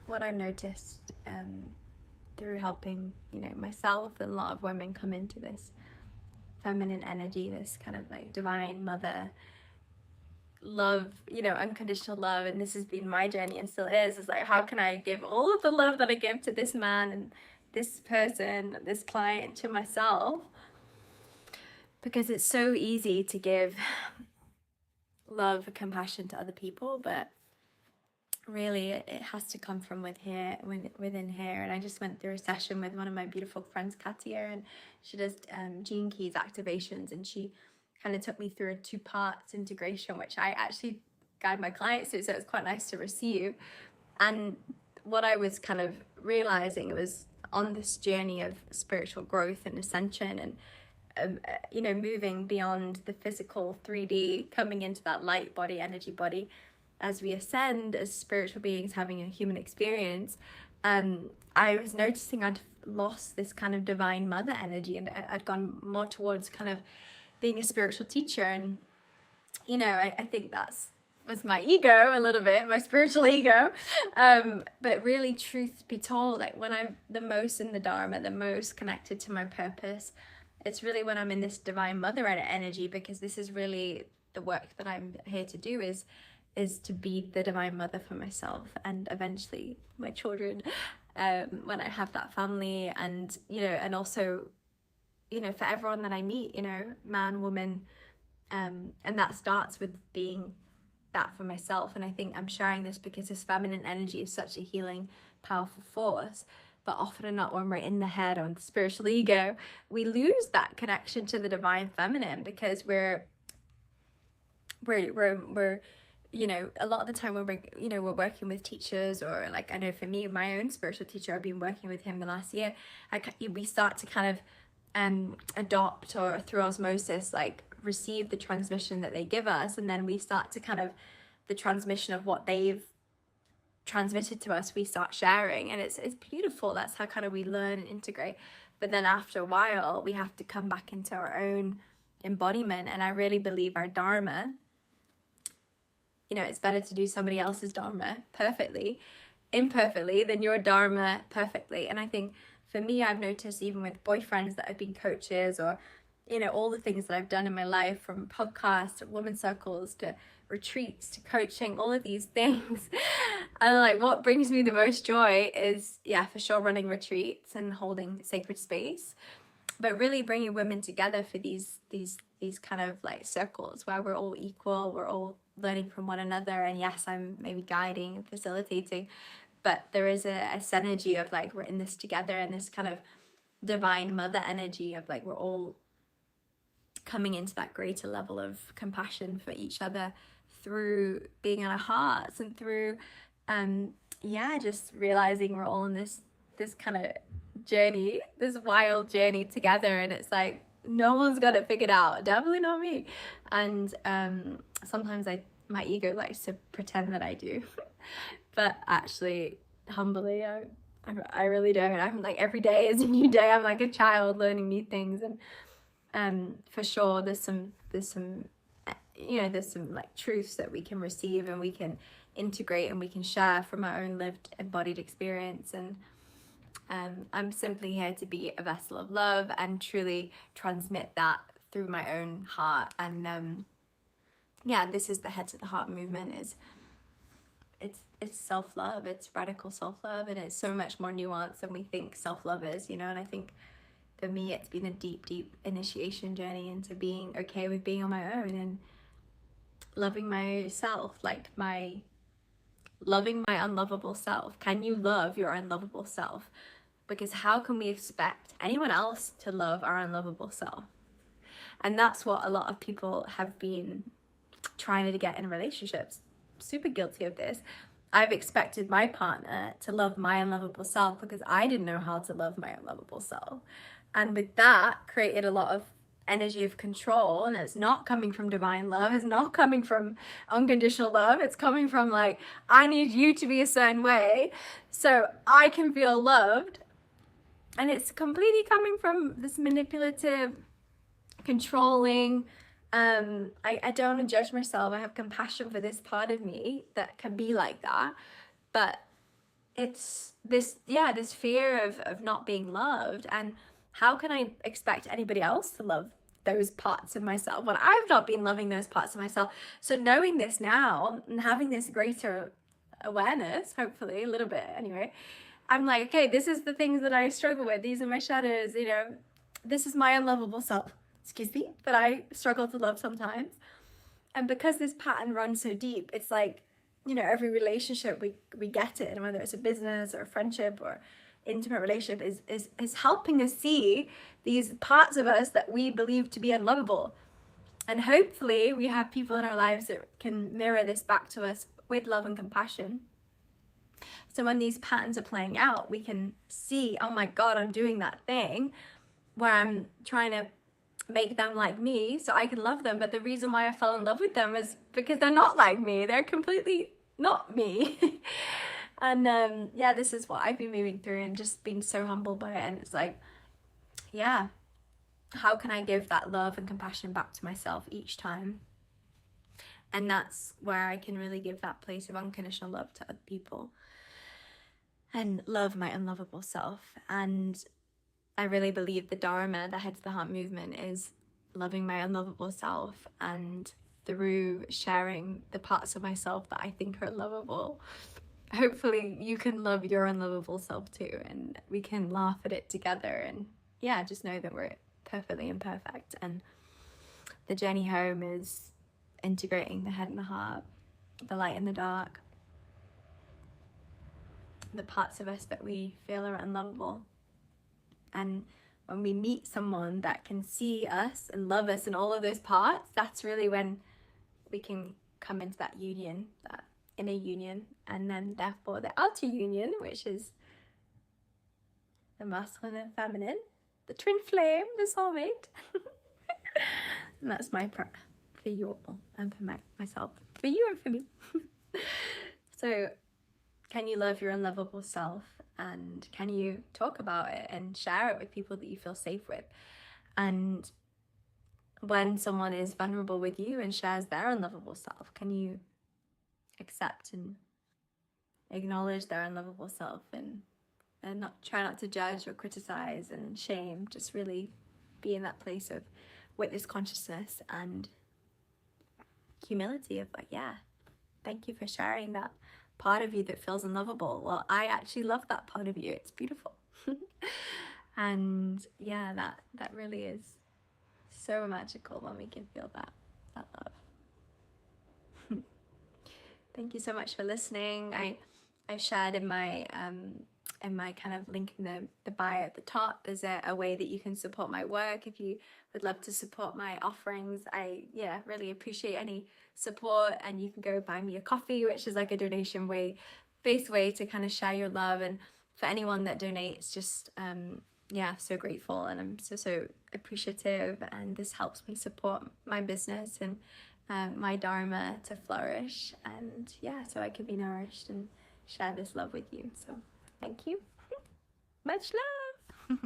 What I noticed through helping, myself and a lot of women come into this feminine energy, this kind of like divine mother love, unconditional love, and this has been my journey and still is like, how can I give all of the love that I give to this man and this person, this client, to myself? Because it's so easy to give love and compassion to other people, but really it has to come from within here. And I just went through a session with one of my beautiful friends, Katia, and she does gene keys activations, and she kind of took me through a 2 parts integration, which I actually guide my clients through, so it's quite nice to receive. And what I was kind of realizing was on this journey of spiritual growth and ascension, and moving beyond the physical 3D, coming into that light body, energy body, as we ascend as spiritual beings having a human experience. I was noticing I'd lost this kind of divine mother energy, and I'd gone more towards kind of being a spiritual teacher. And I think was my ego a little bit, my spiritual ego. But really, truth be told, like when I'm the most in the Dharma, the most connected to my purpose, it's really when I'm in this divine mother energy, because this is really the work that I'm here to do, is to be the divine mother for myself and eventually my children, when I have that family. And and also for everyone that I meet, man, woman, and that starts with being that for myself. And I think I'm sharing this because this feminine energy is such a healing, powerful force. But often or not, when we're in the head or in the spiritual ego, we lose that connection to the divine feminine, because we're a lot of the time when we're working with teachers, or like, I know for me, my own spiritual teacher, I've been working with him the last year. We start to kind of adopt, or through osmosis, like receive the transmission that they give us, and then we start to kind of, the transmission of what they've transmitted to us, we start sharing, and it's beautiful. That's how kind of we learn and integrate. But then after a while, we have to come back into our own embodiment. And I really believe our Dharma, it's better to do somebody else's Dharma imperfectly than your Dharma perfectly. And I think for me, I've noticed even with boyfriends that have been coaches, or all the things that I've done in my life, from podcasts to women's circles to retreats to coaching, all of these things, and like what brings me the most joy is, for sure, running retreats and holding sacred space, but really bringing women together for these kind of like circles where we're all equal, we're all learning from one another. And yes, I'm maybe guiding and facilitating, but there is a synergy of like, we're in this together, and this kind of divine mother energy of like, we're all coming into that greater level of compassion for each other through being in our hearts, and through just realizing we're all in this kind of journey, this wild journey together. And it's like, no one's got it figured out, definitely not me. And sometimes my ego likes to pretend that I do, but actually, humbly, I really don't. I'm like, every day is a new day. I'm like a child learning new things. And for sure, there's some like truths that we can receive, and we can integrate, and we can share from our own lived embodied experience. And I'm simply here to be a vessel of love and truly transmit that through my own heart. And this is the head to the heart movement. It's self-love, it's radical self-love, and it's so much more nuanced than we think self-love is, and I think for me, it's been a deep initiation journey into being okay with being on my own and loving myself, like loving my unlovable self. Can you love your unlovable self? Because how can we expect anyone else to love our unlovable self? And that's what a lot of people have been trying to get in relationships. Super guilty of this. I've expected my partner to love my unlovable self because I didn't know how to love my unlovable self. And with that, created a lot of energy of control, and it's not coming from divine love, it's not coming from unconditional love, it's coming from like, I need you to be a certain way so I can feel loved. And it's completely coming from this manipulative, controlling, I don't want to judge myself. I have compassion for this part of me that can be like that. But it's this, yeah, this fear of not being loved. And how can I expect anybody else to love those parts of myself when I've not been loving those parts of myself? So knowing this now and having this greater awareness, hopefully a little bit anyway, I'm like, okay, this is the things that I struggle with. These are my shadows, you know, this is my unlovable self, excuse me, that I struggle to love sometimes. And because this pattern runs so deep, it's like, you know, every relationship we get it, and whether it's a business or a friendship or intimate relationship is helping us see these parts of us that we believe to be unlovable. And hopefully we have people in our lives that can mirror this back to us with love and compassion. So when these patterns are playing out, we can see, oh my God, I'm doing that thing where I'm trying to make them like me so I can love them. But the reason why I fell in love with them is because they're not like me. They're completely not me. And yeah, this is what I've been moving through and just been so humbled by it. And it's like, yeah, how can I give that love and compassion back to myself each time? And that's where I can really give that place of unconditional love to other people and love my unlovable self. And I really believe the Dharma, the Head to the Heart movement, is loving my unlovable self, and through sharing the parts of myself that I think are lovable, hopefully you can love your unlovable self too, and we can laugh at it together. And yeah, just know that we're perfectly imperfect, and the journey home is integrating the head and the heart, the light and the dark, the parts of us that we feel are unlovable. And when we meet someone that can see us and love us in all of those parts, that's really when we can come into that union, that inner union, and then therefore the outer union, which is the masculine and feminine, the twin flame, the soulmate. And that's my prayer for you all and for myself, for you and for me. So can you love your unlovable self? And can you talk about it and share it with people that you feel safe with? And when someone is vulnerable with you and shares their unlovable self, can you accept and acknowledge their unlovable self, and not try not to judge or criticize and shame, just really be in that place of witness consciousness and humility of like, yeah, thank you for sharing that part of you that feels unlovable. Well, I actually love that part of you. It's beautiful. And yeah, that really is so magical when we can feel that love. Thank you so much for listening. I shared in my kind of link in the bio at the top, there's a way that you can support my work. If you would love to support my offerings, I really appreciate any support. And you can go buy me a coffee, which is like a donation based way to kind of share your love. And for anyone that donates, just so grateful, and I'm so appreciative, and this helps me support my business and my Dharma to flourish, and so I can be nourished and share this love with you. So thank you. Much love.